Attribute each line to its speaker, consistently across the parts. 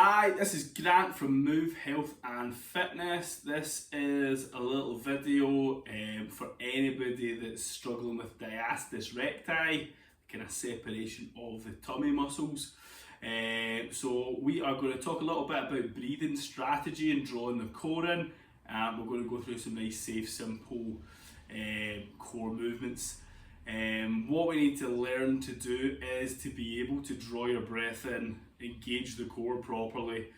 Speaker 1: Hi, this is Grant from Move Health and Fitness. This is a little video for anybody that's struggling with Diastis Recti, kind of separation of the tummy muscles. So we are going to talk a little bit about breathing strategy and drawing the core in. We're going to go through some nice, safe, simple core movements. What we need to learn to do is to be able to draw your breath in, engage the core properly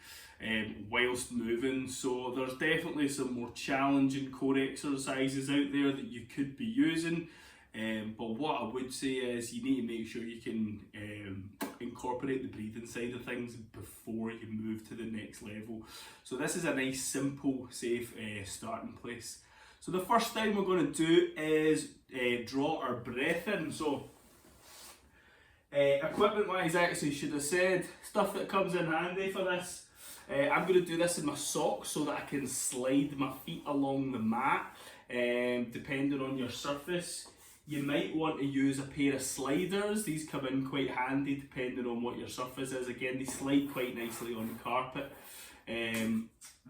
Speaker 1: whilst moving. So there's definitely some more challenging core exercises out there that you could be using, but what I would say is you need to make sure you can incorporate the breathing side of things before you move to the next level. So this is a nice, simple, safe starting place. So the first thing we're going to do is draw our breath in. So equipment wise, actually should have said stuff that comes in handy for this. I'm going to do this in my socks so that I can slide my feet along the mat. Depending on your surface, you might want to use a pair of sliders. These come in quite handy depending on what your surface is. Again, they slide quite nicely on carpet.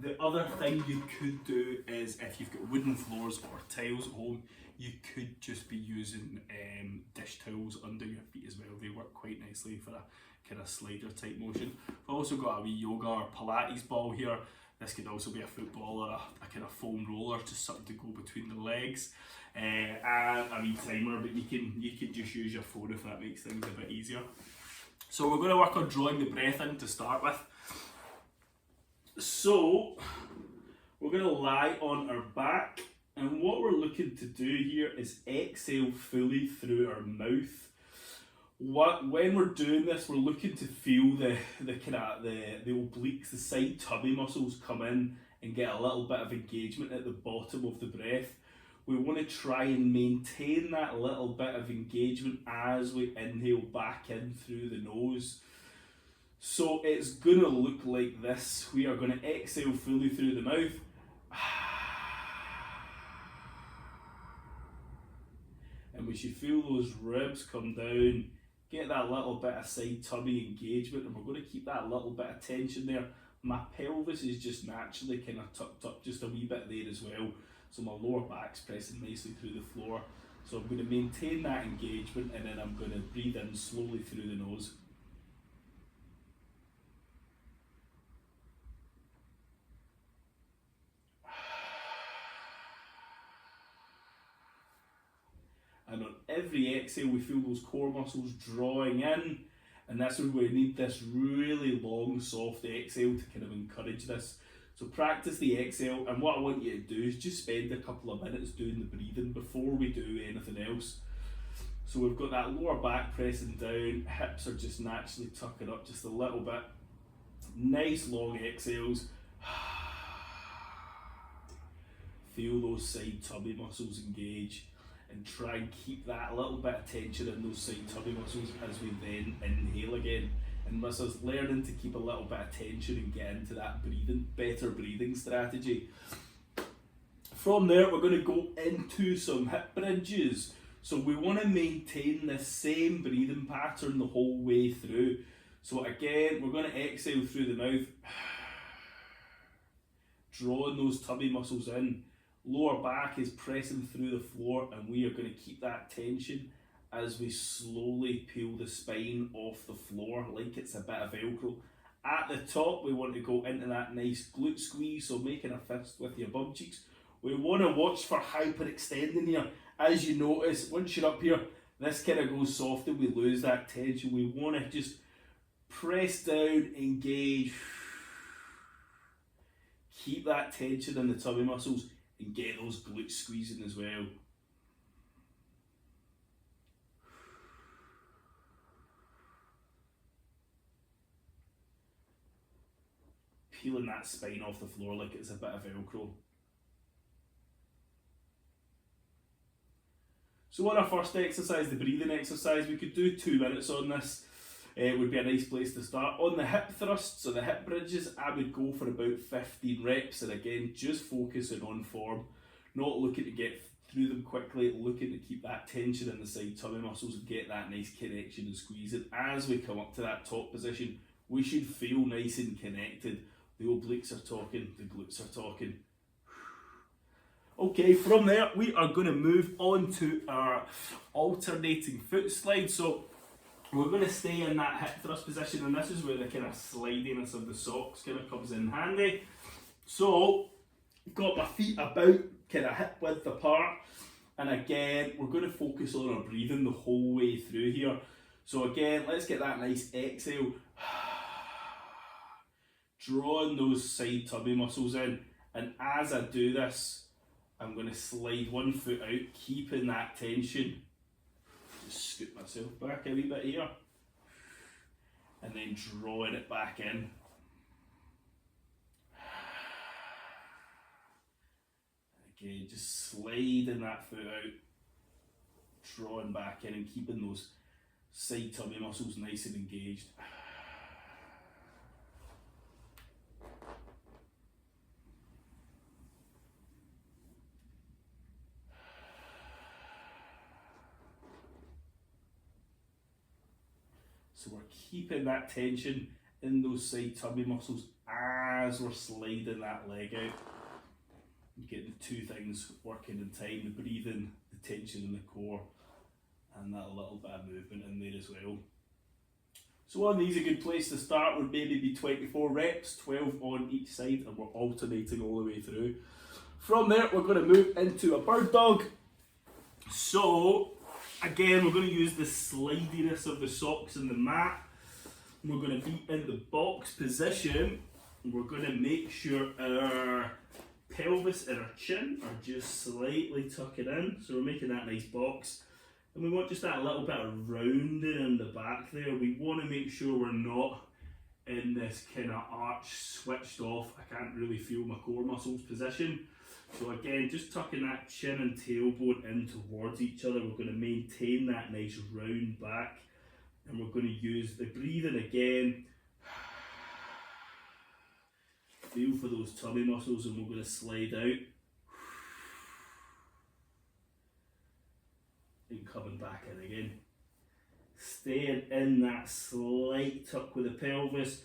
Speaker 1: The other thing you could do is, if you've got wooden floors or tiles at home, you could just be using dish towels under your feet as well. They work quite nicely for a kind of slider type motion. I've also got a wee yoga or Pilates ball here. This could also be a football or a kind of foam roller, just something to go between the legs, and a wee timer. But you can just use your phone if that makes things a bit easier. So we're going to work on drawing the breath in to start with. So we're going to lie on our back, and what we're looking to do here is exhale fully through our mouth. When we're doing this, we're looking to feel the obliques, the side tummy muscles come in and get a little bit of engagement at the bottom of the breath. We want to try and maintain that little bit of engagement as we inhale back in through the nose. So it's going to look like this. We are going to exhale fully through the mouth. And we should feel those ribs come down, get that little bit of side tummy engagement, and we're going to keep that little bit of tension there. My pelvis is just naturally kind of tucked up just a wee bit there as well. So my lower back's pressing nicely through the floor. So I'm going to maintain that engagement, and then I'm going to breathe in slowly through the nose. And on every exhale, we feel those core muscles drawing in, and that's where we need this really long, soft exhale to kind of encourage this. So practice the exhale, and what I want you to do is just spend a couple of minutes doing the breathing before we do anything else. So we've got that lower back pressing down, hips are just naturally tucking up just a little bit. Nice long exhales. Feel those side tummy muscles engage, and try and keep that little bit of tension in those side tummy muscles as we then inhale again. And this is learning to keep a little bit of tension and get into that better breathing strategy. From there, we're going to go into some hip bridges. So we want to maintain the same breathing pattern the whole way through. So again, we're going to exhale through the mouth, drawing those tummy muscles in. Lower back is pressing through the floor, and we are going to keep that tension as we slowly peel the spine off the floor like it's a bit of Velcro. At the top, we want to go into that nice glute squeeze, so making a fist with your bum cheeks. We want to watch for hyperextending here. As you notice, once you're up here, this kind of goes soft and we lose that tension. We want to just press down, engage, keep that tension in the tummy muscles, and get those glutes squeezing as well. Peeling that spine off the floor like it's a bit of Velcro. So on our first exercise, the breathing exercise, we could do 2 minutes on this. It would be a nice place to start. On the hip thrusts or the hip bridges, I would go for about 15 reps, and again, just focusing on form, not looking to get through them quickly, looking to keep that tension in the side tummy muscles and get that nice connection and squeeze. And as we come up to that top position, we should feel nice and connected. The obliques are talking, the glutes are talking. Okay, from there we are going to move on to our alternating foot slide. So we're going to stay in that hip thrust position, and this is where the kind of slidiness of the socks kind of comes in handy. So got my feet about kind of hip width apart, and again we're going to focus on our breathing the whole way through here. So again, let's get that nice exhale, drawing those side tummy muscles in, and as I do this, I'm going to slide one foot out, keeping that tension. Just scoot myself back a wee bit here, and then drawing it back in. Again, just sliding that foot out, drawing back in, and keeping those side tummy muscles nice and engaged. So we're keeping that tension in those side tummy muscles as we're sliding that leg out. Getting the two things working in time, the breathing, the tension in the core, and that little bit of movement in there as well. So on these, a good place to start would maybe be 24 reps, 12 on each side, and we're alternating all the way through. From there, we're going to move into a bird dog. So again, we're going to use the slidiness of the socks and the mat. We're going to be in the box position. We're going to make sure our pelvis and our chin are just slightly tucking in. So we're making that nice box. And we want just that little bit of rounding in the back there. We want to make sure we're not in this kind of arch switched off, I can't really feel my core muscles position. So again, just tucking that chin and tailbone in towards each other. We're going to maintain that nice round back, and we're going to use the breathing again. Feel for those tummy muscles, and we're going to slide out. And coming back in again. Staying in that slight tuck with the pelvis.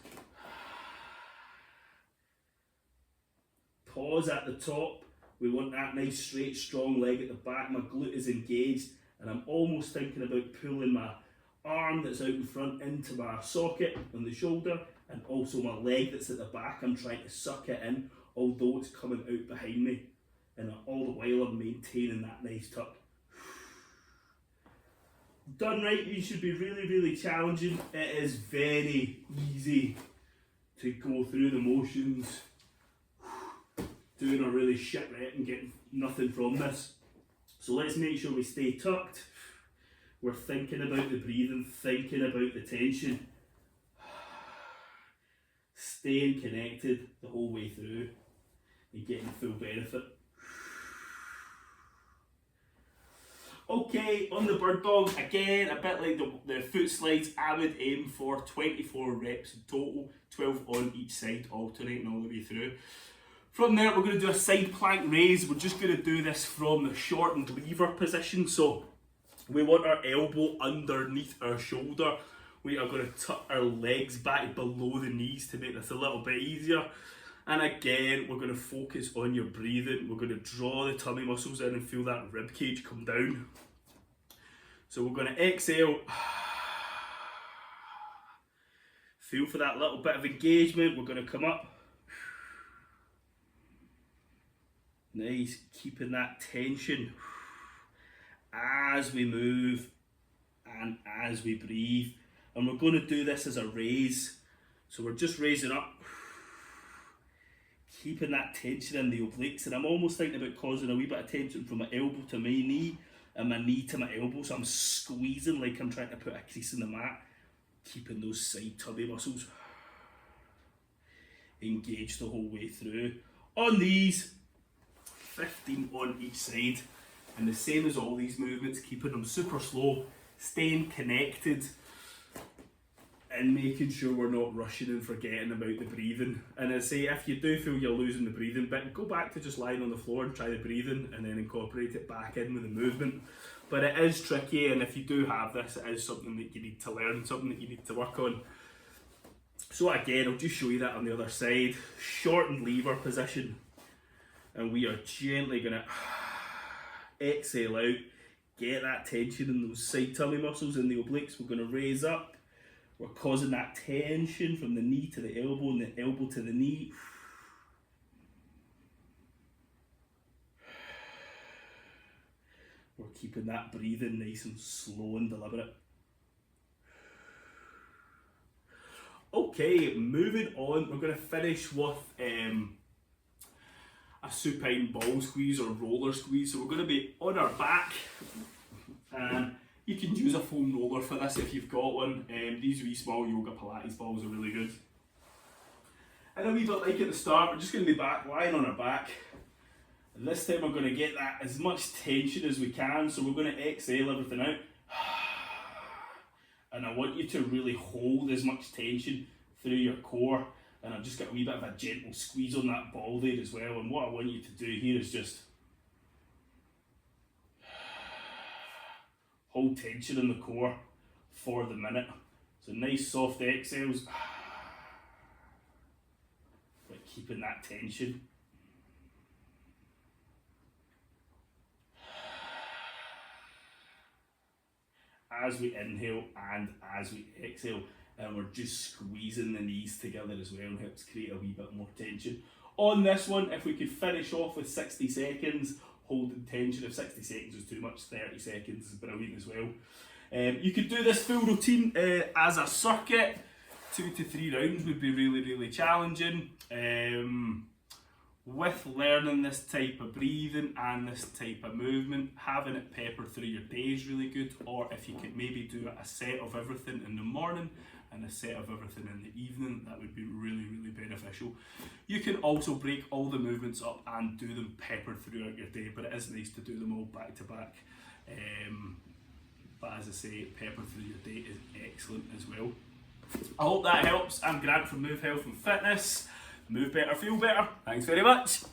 Speaker 1: Pause at the top. We want that nice straight strong leg at the back. My glute is engaged, and I'm almost thinking about pulling my arm that's out in front into my socket on the shoulder, and also my leg that's at the back. I'm trying to suck it in, although it's coming out behind me, and all the while I'm maintaining that nice tuck. Done right, you should be really challenging. It is very easy to go through the motions, doing a really shit rep and getting nothing from this. So let's make sure we stay tucked. We're thinking about the breathing, thinking about the tension, staying connected the whole way through and getting full benefit. Okay, on the bird dog, again, a bit like the foot slides, I would aim for 24 reps in total, 12 on each side, alternating all the way through. From there, we're going to do a side plank raise. We're just going to do this from the shortened lever position. So we want our elbow underneath our shoulder. We are going to tuck our legs back below the knees to make this a little bit easier. And again, we're going to focus on your breathing. We're going to draw the tummy muscles in and feel that rib cage come down. So we're going to exhale. Feel for that little bit of engagement. We're going to come up. Nice, keeping that tension as we move and as we breathe. And we're going to do this as a raise. So we're just raising up, keeping that tension in the obliques, and I'm almost thinking about causing a wee bit of tension from my elbow to my knee and my knee to my elbow, so I'm squeezing like I'm trying to put a crease in the mat, keeping those side tummy muscles engaged the whole way through. On these, 15 on each side, and the same as all these movements, keeping them super slow, staying connected, and making sure we're not rushing and forgetting about the breathing. And I say, if you do feel you're losing the breathing bit, go back to just lying on the floor and try the breathing, and then incorporate it back in with the movement. But it is tricky, and if you do have this, it is something that you need to learn, something that you need to work on. So again, I'll just show you that on the other side. Shorten lever position. And we are gently going to exhale out. Get that tension in those side tummy muscles in the obliques. We're going to raise up. We're causing that tension from the knee to the elbow and the elbow to the knee. We're keeping that breathing nice and slow and deliberate. Okay, moving on, we're going to finish with a supine ball squeeze or roller squeeze. So we're going to be on our back, and you can use a foam roller for this if you've got one. These wee small yoga Pilates balls are really good. And a wee bit like at the start, we're just going to be back, lying on our back. And this time we're going to get that as much tension as we can. So we're going to exhale everything out. And I want you to really hold as much tension through your core. And I've just got a wee bit of a gentle squeeze on that ball there as well. And what I want you to do here is just hold tension in the core for the minute. So nice soft exhales, but keeping that tension. As we inhale and as we exhale, and we're just squeezing the knees together as well, helps create a wee bit more tension. On this one, if we could finish off with 60 seconds, holding tension. If 60 seconds is too much, 30 seconds is brilliant as well. You could do this full routine as a circuit. 2 to 3 rounds would be really challenging. With learning this type of breathing and this type of movement, having it peppered through your day is really good. Or if you could maybe do a set of everything in the morning and a set of everything in the evening, that would be really beneficial. You can also break all the movements up and do them peppered throughout your day, but it is nice to do them all back to back. But as I say, peppered through your day is excellent as well. I hope that helps. I'm Grant from Move Health and Fitness. Move better, feel better. Thanks very much.